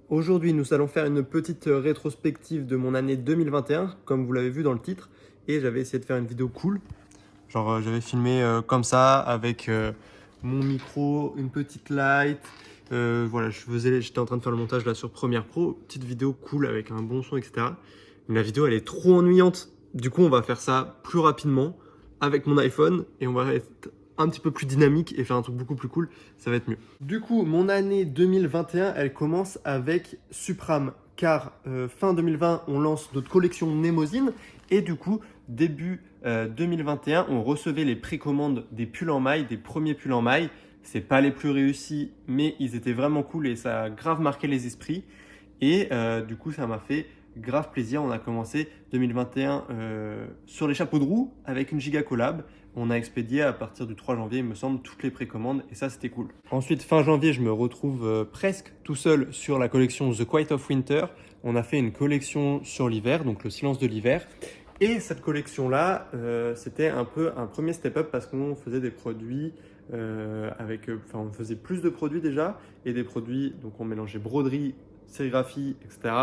Aujourd'hui, nous allons faire une petite rétrospective de mon année 2021, comme vous l'avez vu dans le titre, et j'avais essayé de faire une vidéo cool. Genre, j'avais filmé comme ça, avec mon micro, une petite light. Voilà, j'étais en train de faire le montage là sur Premiere Pro, petite vidéo cool avec un bon son, etc. Mais la vidéo, elle est trop ennuyante. Du coup, on va faire ça plus rapidement avec mon iPhone et on va être un petit peu plus dynamique et faire un truc beaucoup plus cool. Ça va être mieux. Du coup, mon année 2021, elle commence avec Supram, car fin 2020, on lance notre collection Nemosine et du coup, début 2021, on recevait les précommandes des pulls en maille, des premiers pulls en maille. C'est pas les plus réussis, mais ils étaient vraiment cool et ça a grave marqué les esprits. Et du coup, ça m'a fait grave plaisir. On a commencé 2021 sur les chapeaux de roue avec une giga collab. On a expédié à partir du 3 janvier, il me semble, toutes les précommandes et ça, c'était cool. Ensuite, fin janvier, je me retrouve presque tout seul sur la collection The Quiet of Winter. On a fait une collection sur l'hiver, donc le silence de l'hiver. Et cette collection-là, c'était un peu un premier step-up parce qu'on faisait des produits on faisait plus de produits déjà et des produits, donc on mélangeait broderie, sérigraphie, etc.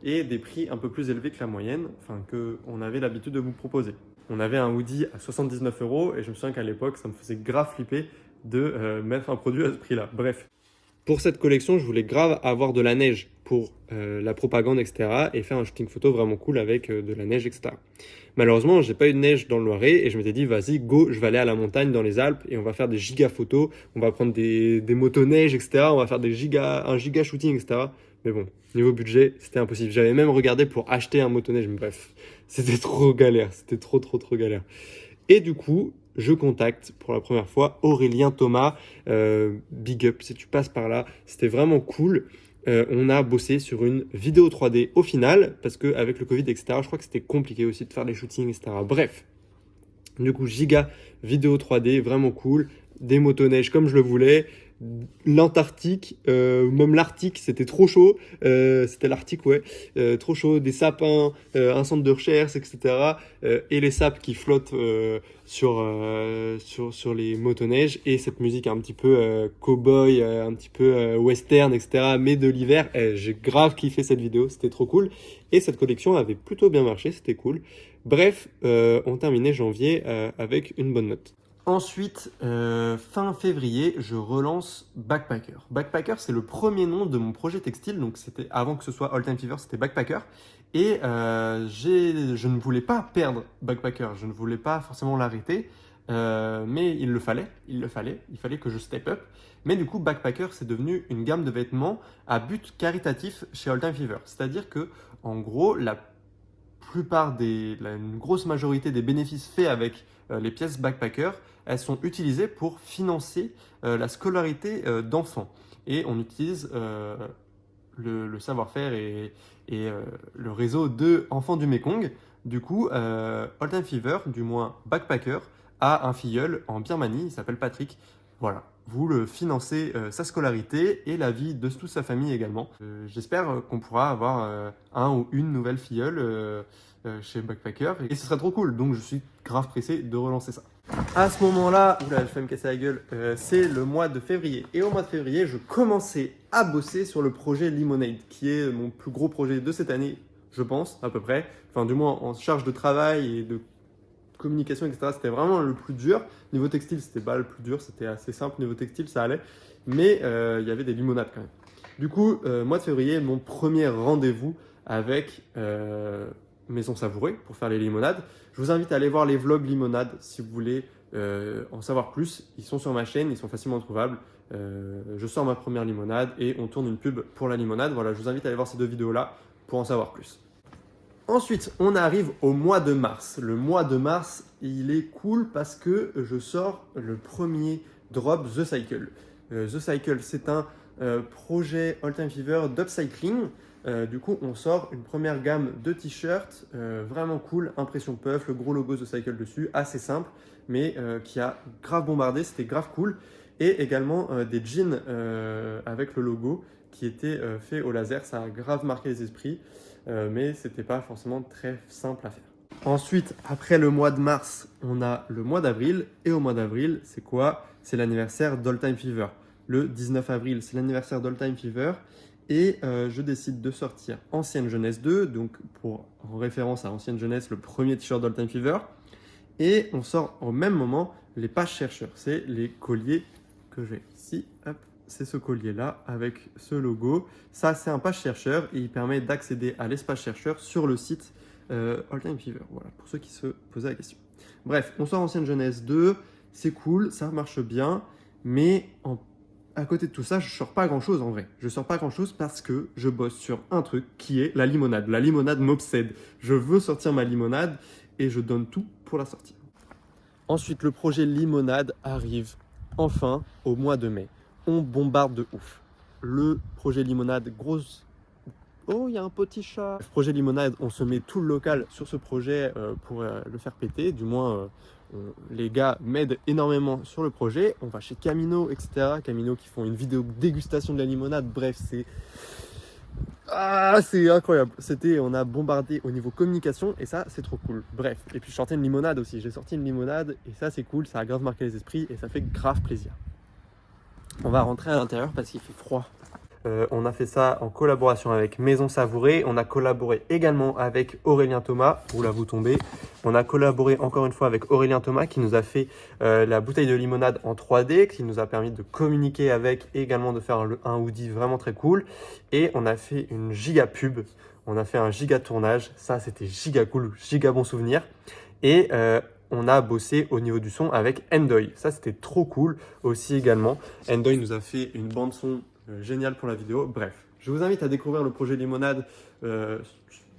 et des prix un peu plus élevés que la moyenne, enfin qu'on avait l'habitude de vous proposer. On avait un hoodie à 79 € et je me souviens qu'à l'époque, ça me faisait grave flipper de mettre un produit à ce prix-là. Bref. Pour cette collection, je voulais grave avoir de la neige pour la propagande, etc. et faire un shooting photo vraiment cool avec de la neige, etc. Malheureusement, j'ai pas eu de neige dans le Loiret et je m'étais dit, vas-y, go, je vais aller à la montagne dans les Alpes et on va faire des giga photos, on va prendre des motoneiges, etc. On va faire un giga shooting, etc. Mais bon, niveau budget, c'était impossible. J'avais même regardé pour acheter un motoneige, mais bref, c'était trop galère, c'était trop galère. Et du coup, je contacte pour la première fois Aurélien Thomas, big up si tu passes par là, c'était vraiment cool. On a bossé sur une vidéo 3D au final, parce qu'avec le Covid, etc., je crois que c'était compliqué aussi de faire des shootings, etc. Bref, du coup, giga vidéo 3D, vraiment cool, des motoneiges comme je le voulais, l'Antarctique, même l'Arctique, c'était trop chaud, c'était l'Arctique, ouais, trop chaud, des sapins, un centre de recherche, etc. Et les sapes qui flottent sur les motoneiges, et cette musique un petit peu cow-boy, un petit peu western, etc. Mais de l'hiver, j'ai grave kiffé cette vidéo, c'était trop cool. Et cette collection avait plutôt bien marché, c'était cool. Bref, on terminait janvier avec une bonne note. Ensuite, fin février, je relance Backpacker. Backpacker, c'est le premier nom de mon projet textile, donc c'était avant que ce soit All Time Fever, c'était Backpacker. Et je ne voulais pas perdre Backpacker, je ne voulais pas forcément l'arrêter, mais il fallait que je step up. Mais du coup, Backpacker, c'est devenu une gamme de vêtements à but caritatif chez All Time Fever. C'est-à-dire que, en gros, une grosse majorité des bénéfices faits avec les pièces Backpacker, elles sont utilisées pour financer la scolarité d'enfants. Et on utilise le savoir-faire et le réseau de Enfants du Mekong. Du coup, All Time Fever, du moins Backpacker, a un filleul en Birmanie, il s'appelle Patrick. Voilà, vous le financez sa scolarité et la vie de toute sa famille également. J'espère qu'on pourra avoir un ou une nouvelle filleule chez Backpacker et ce serait trop cool. Donc je suis grave pressé de relancer ça. À ce moment-là, oula, je vais me casser la gueule, c'est le mois de février. Et au mois de février, je commençais à bosser sur le projet Lemonade, qui est mon plus gros projet de cette année, je pense, à peu près. Enfin, du moins en charge de travail et de communication, etc. C'était vraiment le plus dur. Niveau textile, c'était pas le plus dur, c'était assez simple. Niveau textile, ça allait. Mais il y avait des limonades quand même. Du coup, mois de février, mon premier rendez-vous avec Maison Savourée pour faire les limonades. Je vous invite à aller voir les vlogs limonades si vous voulez en savoir plus. Ils sont sur ma chaîne, ils sont facilement trouvables. Je sors ma première limonade et on tourne une pub pour la limonade. Voilà, je vous invite à aller voir ces deux vidéos-là pour en savoir plus. Ensuite, on arrive au mois de mars. Le mois de mars, il est cool parce que je sors le premier drop The Cycle. The Cycle, c'est un projet All Time Fever d'upcycling. Du coup, on sort une première gamme de t-shirts vraiment cool, impression puff, le gros logo The Cycle dessus, assez simple, mais qui a grave bombardé, c'était grave cool. Et également des jeans avec le logo qui était fait au laser, ça a grave marqué les esprits. Mais c'était pas forcément très simple à faire. Ensuite, après le mois de mars, on a le mois d'avril. Et au mois d'avril, c'est quoi? C'est l'anniversaire d'All Time Fever. Le 19 avril, c'est l'anniversaire d'All Time Fever. Et je décide de sortir Ancienne Jeunesse 2, donc en référence à Ancienne Jeunesse, le premier t-shirt d'All Time Fever. Et on sort au même moment les pages chercheurs. C'est les colliers que j'ai ici. Hop, c'est ce collier-là avec ce logo. Ça, c'est un page chercheur et il permet d'accéder à l'espace chercheur sur le site All Time Fever. Voilà, pour ceux qui se posaient la question. Bref, on sort Ancienne Jeunesse 2. C'est cool, ça marche bien. Mais à côté de tout ça, je sors pas grand-chose en vrai. Je sors pas grand-chose parce que je bosse sur un truc qui est la limonade. La limonade m'obsède. Je veux sortir ma limonade et je donne tout pour la sortir. Ensuite, le projet limonade arrive enfin au mois de mai. On bombarde de ouf. Le projet limonade, grosse... Oh, il y a un petit chat. Le projet limonade, on se met tout le local sur ce projet pour le faire péter. Du moins, les gars m'aident énormément sur le projet. On va chez Camino, etc. Camino qui font une vidéo dégustation de la limonade. Bref, c'est incroyable. On a bombardé au niveau communication et ça, c'est trop cool. Bref, et puis je sortais une limonade aussi. J'ai sorti une limonade et ça, c'est cool. Ça a grave marqué les esprits et ça fait grave plaisir. On va rentrer à l'intérieur parce qu'il fait froid. On a fait ça en collaboration avec Maison Savourée. On a collaboré également avec Aurélien Thomas. Oula, vous tombez. On a collaboré encore une fois avec Aurélien Thomas qui nous a fait la bouteille de limonade en 3D, qui nous a permis de communiquer avec et également de faire un hoodie vraiment très cool. Et on a fait une giga pub. On a fait un giga tournage. Ça, c'était giga cool, giga bon souvenir. Et on a bossé au niveau du son avec Endoy. Ça, c'était trop cool aussi également. Endoy nous a fait une bande son génial pour la vidéo. Bref, je vous invite à découvrir le projet Limonade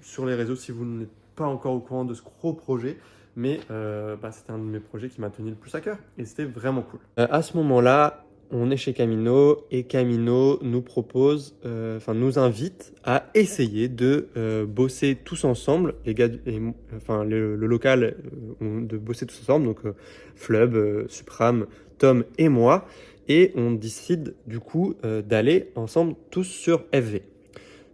sur les réseaux si vous n'êtes pas encore au courant de ce gros projet. Mais c'était un de mes projets qui m'a tenu le plus à cœur et c'était vraiment cool. À ce moment-là, on est chez Camino et Camino nous propose, nous invite à essayer de bosser tous ensemble, les gars, le local, de bosser tous ensemble, donc Flub, Supram, Tom et moi. Et on décide du coup d'aller ensemble tous sur FV.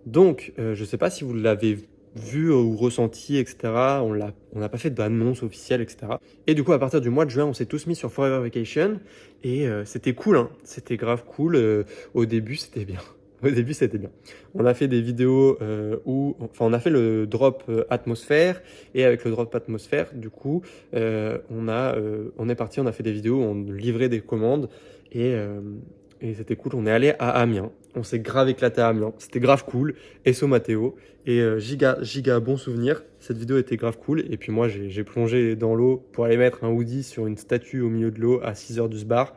Donc, je ne sais pas si vous l'avez vu ou ressenti, etc. On n'a pas fait d'annonce officielle, etc. Et du coup, à partir du mois de juin, on s'est tous mis sur Forever Vacation. Et c'était cool, hein. C'était grave cool. Au début, c'était bien. Au début, c'était bien. On a fait des vidéos on a fait le drop atmosphère. Et avec le drop atmosphère, du coup, on est parti, on a fait des vidéos où on livrait des commandes. Et c'était cool. On est allé à Amiens. On s'est grave éclaté à Amiens. C'était grave cool. SO Matteo. Et giga bon souvenir. Cette vidéo était grave cool. Et puis moi, j'ai plongé dans l'eau pour aller mettre un hoodie sur une statue au milieu de l'eau à 6h du bar.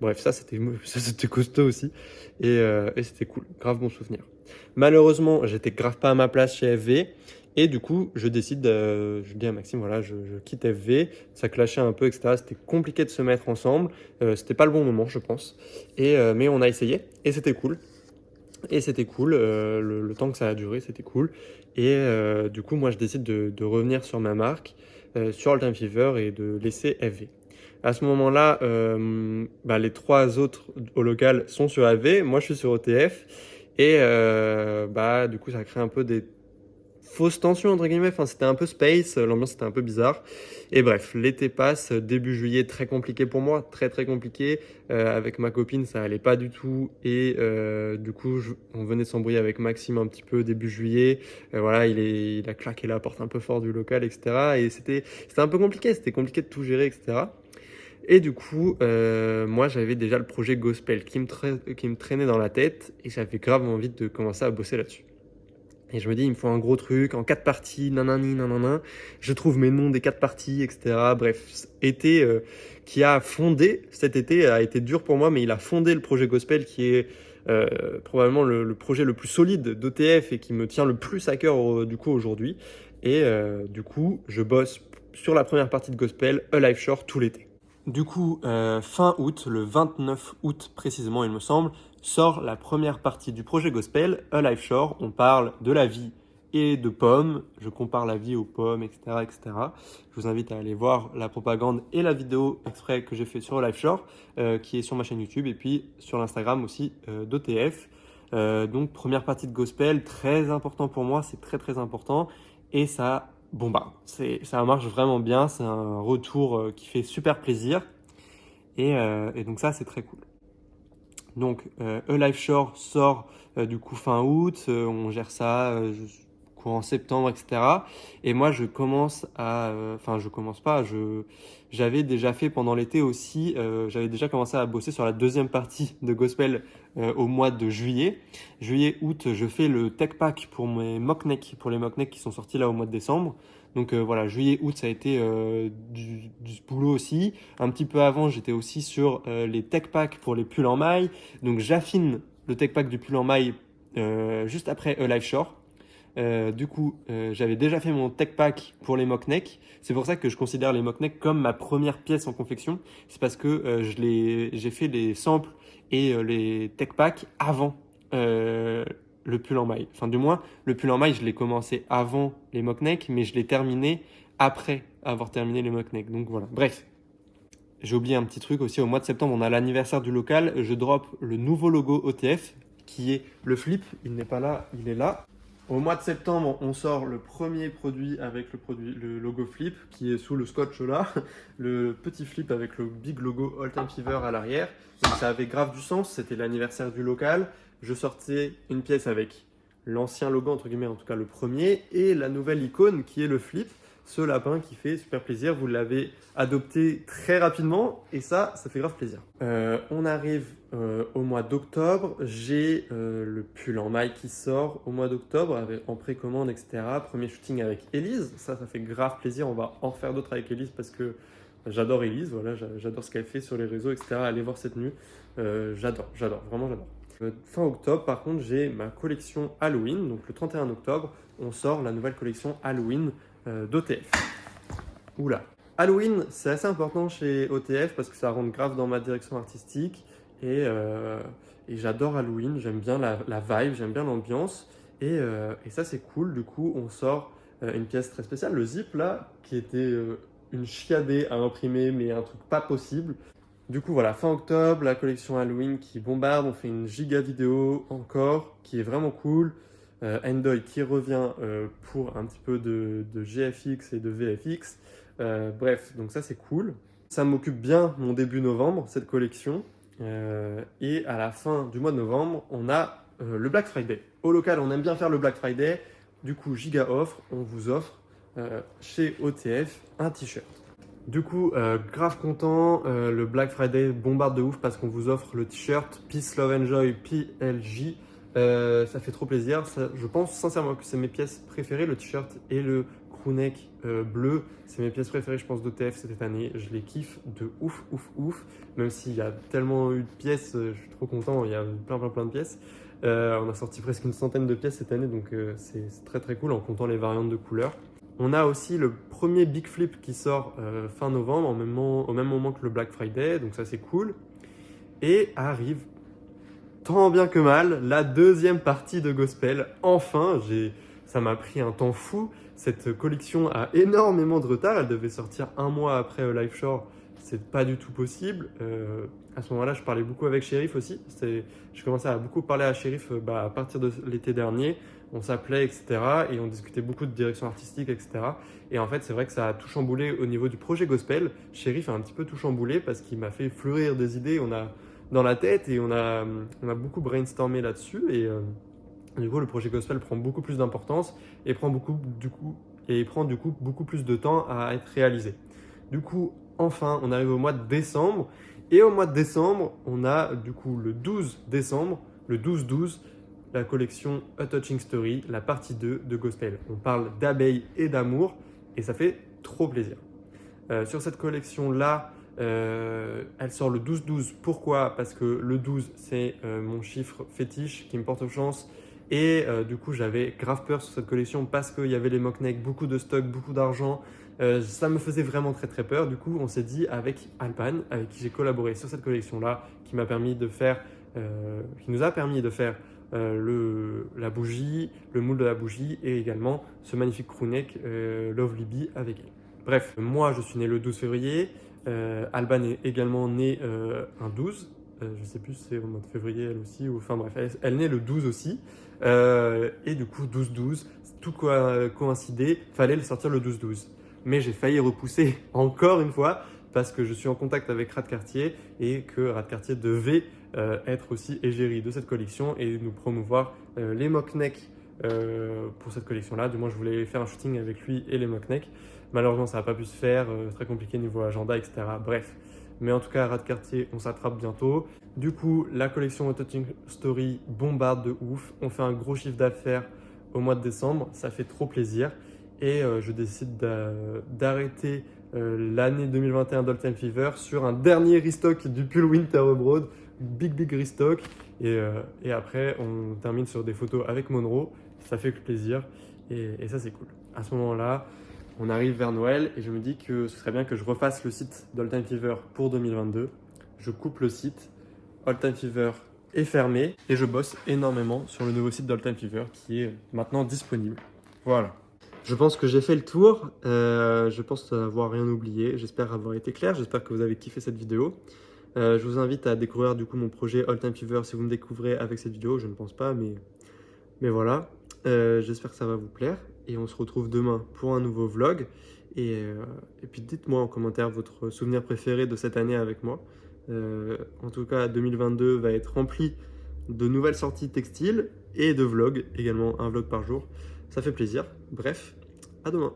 Bref, ça c'était costaud aussi. Et c'était cool. Grave bon souvenir. Malheureusement, j'étais grave pas à ma place chez FV. Et du coup, je décide, je dis à Maxime, voilà, je quitte FV. Ça clashait un peu, etc. C'était compliqué de se mettre ensemble. C'était pas le bon moment, je pense. Mais on a essayé et c'était cool. Le temps que ça a duré, c'était cool. Et du coup, moi, je décide de revenir sur ma marque, sur All Time Fever et de laisser FV. À ce moment-là, les 3 autres au local sont sur AV. Moi, je suis sur OTF. Et du coup, ça crée un peu des fausse tension entre guillemets, c'était un peu space, l'ambiance était un peu bizarre. Et bref, l'été passe, début juillet très compliqué pour moi, très très compliqué. Avec ma copine ça allait pas du tout et du coup on venait de s'embrouiller avec Maxime un petit peu début juillet. Voilà, il a claqué la porte un peu fort du local, etc. Et c'était un peu compliqué, c'était compliqué de tout gérer, etc. Et du coup, moi j'avais déjà le projet Gospel qui me traînait dans la tête et j'avais grave envie de commencer à bosser là-dessus. Et je me dis, il me faut un gros truc en 4 parties, nanani, nanana. Je trouve mes noms des 4 parties, etc. Bref, été cet été a été dur pour moi, mais il a fondé le projet Gospel qui est probablement le projet le plus solide d'OTF et qui me tient le plus à cœur du coup aujourd'hui. Et du coup, je bosse sur la première partie de Gospel, A Life Shore, tout l'été. Du coup, fin août, le 29 août précisément, il me semble, sort la première partie du projet Gospel, A Life Shore. On parle de la vie et de pommes. Je compare la vie aux pommes, etc., etc. Je vous invite à aller voir la propagande et la vidéo exprès que j'ai fait sur A Life Shore, qui est sur ma chaîne YouTube et puis sur l'Instagram aussi d'OTF. Donc, première partie de Gospel, très important pour moi, c'est très très important. Et ça bombarde. Ça marche vraiment bien, c'est un retour qui fait super plaisir. Et donc ça, c'est très cool. Donc, Life Shore sort du coup fin août, on gère ça courant septembre, etc. Et moi, je commence à... Enfin, je commence pas, j'avais déjà fait pendant l'été aussi, j'avais déjà commencé à bosser sur la deuxième partie de Gospel au mois de juillet. Juillet-août, je fais le tech pack pour mes mock-necks, pour les mock-necks qui sont sortis là au mois de décembre. Donc voilà, juillet-août, ça a été du boulot aussi. Un petit peu avant, j'étais aussi sur les tech packs pour les pulls en maille. Donc j'affine le tech pack du pull en maille juste après Life Shore. Du coup, j'avais déjà fait mon tech pack pour les mock necks. C'est pour ça que je considère les mock necks comme ma première pièce en confection. C'est parce que j'ai fait les samples et les tech packs avant le pull en maille. Enfin, du moins, le pull en maille, je l'ai commencé avant les mock necks, mais je l'ai terminé après avoir terminé les mock necks. Donc voilà. Bref, j'ai oublié un petit truc aussi. Au mois de septembre, on a l'anniversaire du local. Je drop le nouveau logo OTF qui est le flip. Il n'est pas là, il est là. Au mois de septembre, on sort le premier produit avec le logo flip qui est sous le scotch là. Le petit flip avec le big logo All Time Fever à l'arrière. Donc ça avait grave du sens. C'était l'anniversaire du local. Je sortais une pièce avec l'ancien logo, entre guillemets, en tout cas le premier, et la nouvelle icône qui est le flip. Ce lapin qui fait super plaisir. Vous l'avez adopté très rapidement et ça fait grave plaisir. On arrive au mois d'octobre. J'ai le pull en maille qui sort au mois d'octobre en précommande, etc. Premier shooting avec Elise. Ça fait grave plaisir. On va en refaire d'autres avec Elise parce que j'adore Elise. Voilà, j'adore ce qu'elle fait sur les réseaux, etc. Allez voir cette tenue. J'adore, vraiment j'adore. Fin octobre, par contre, j'ai ma collection Halloween. Donc le 31 octobre, on sort la nouvelle collection Halloween d'OTF. Oula. Halloween, c'est assez important chez OTF parce que ça rentre grave dans ma direction artistique et j'adore Halloween, j'aime bien la vibe, j'aime bien l'ambiance et ça c'est cool. Du coup, on sort une pièce très spéciale, le zip là, qui était une chiadée à imprimer mais un truc pas possible. Du coup, voilà, fin octobre, la collection Halloween qui bombarde. On fait une giga vidéo encore qui est vraiment cool. Endoy qui revient pour un petit peu de GFX et de VFX. Bref, donc ça c'est cool. Ça m'occupe bien mon début novembre, cette collection. Et à la fin du mois de novembre, on a le Black Friday. Au local, on aime bien faire le Black Friday. Du coup, giga offre, on vous offre chez OTF un t-shirt. Du coup, grave content, le Black Friday bombarde de ouf parce qu'on vous offre le t-shirt Peace, Love, Enjoy PLJ. Ça fait trop plaisir. Je pense sincèrement que c'est mes pièces préférées, le t-shirt et le crewneck bleu. C'est mes pièces préférées, je pense, d'OTF cette année. Je les kiffe de ouf, ouf, ouf. Même s'il y a tellement eu de pièces, je suis trop content. Il y a plein de pièces. On a sorti presque une centaine de pièces cette année, donc c'est très très cool en comptant les variantes de couleurs. On a aussi le premier Big Flip qui sort fin novembre, au même moment que le Black Friday, donc ça c'est cool. Et arrive, tant bien que mal, la deuxième partie de Gospel. Enfin, ça m'a pris un temps fou. Cette collection a énormément de retard. Elle devait sortir un mois après Life Shore. C'est pas du tout possible. À ce moment-là, je parlais beaucoup avec Shérif aussi. Je commençais à beaucoup parler à Shérif à partir de l'été dernier. On s'appelait, etc. Et on discutait beaucoup de direction artistique, etc. Et en fait, c'est vrai que ça a tout chamboulé au niveau du projet Gospel. Shérif a un petit peu tout chamboulé parce qu'il m'a fait fleurir des idées. On a dans la tête et on a beaucoup brainstormé là-dessus et du coup le projet Gospel prend beaucoup plus d'importance et prend du coup beaucoup plus de temps à être réalisé. Du coup, enfin, on arrive au mois de décembre et au mois de décembre, on a du coup le 12 décembre, le 12-12, la collection A Touching Story, la partie 2 de Gospel. On parle d'abeilles et d'amour et ça fait trop plaisir. Sur cette collection-là, elle sort le 12-12. Pourquoi? Parce que le 12, c'est mon chiffre fétiche qui me porte chance. Et du coup, j'avais grave peur sur cette collection parce qu'il y avait les mock-necks, beaucoup de stock, beaucoup d'argent. Ça me faisait vraiment très très peur. Du coup, on s'est dit avec Alban, avec qui j'ai collaboré sur cette collection-là, qui nous a permis de faire la bougie, le moule de la bougie et également ce magnifique crewneck Love Libby avec elle. Bref, moi je suis né le 12 février, Alban est également née un 12, je ne sais plus si c'est au mois de février elle aussi, enfin bref, elle naît le 12 aussi, et du coup 12-12, tout coïncidé, fallait le sortir le 12-12. Mais j'ai failli repousser encore une fois parce que je suis en contact avec Rad Cartier et que Rad Cartier devait être aussi égérie de cette collection et nous promouvoir les mock-neck pour cette collection-là. Du moins, je voulais faire un shooting avec lui et les mock-neck. Malheureusement, ça n'a pas pu se faire, très compliqué niveau agenda, etc. Bref. Mais en tout cas, à Rat Cartier, on s'attrape bientôt. Du coup, la collection Touching Story bombarde de ouf. On fait un gros chiffre d'affaires au mois de décembre. Ça fait trop plaisir. Et je décide d'arrêter l'année 2021 d'All Time Fever sur un dernier restock du pull Winter Abroad. Big restock. Et après, on termine sur des photos avec Monroe. Ça fait plaisir. Et ça, c'est cool. À ce moment-là, on arrive vers Noël et je me dis que ce serait bien que je refasse le site d'All Time Fever pour 2022. Je coupe le site. All Time Fever est fermé et je bosse énormément sur le nouveau site d'All Time Fever qui est maintenant disponible. Voilà. Je pense que j'ai fait le tour. Je pense avoir rien oublié. J'espère avoir été clair. J'espère que vous avez kiffé cette vidéo. Je vous invite à découvrir du coup mon projet All Time Fever si vous me découvrez avec cette vidéo. Je ne pense pas, mais voilà. J'espère que ça va vous plaire. Et on se retrouve demain pour un nouveau vlog. Et puis dites-moi en commentaire votre souvenir préféré de cette année avec moi. En tout cas, 2022 va être rempli de nouvelles sorties textiles et de vlogs, également un vlog par jour. Ça fait plaisir. Bref, à demain.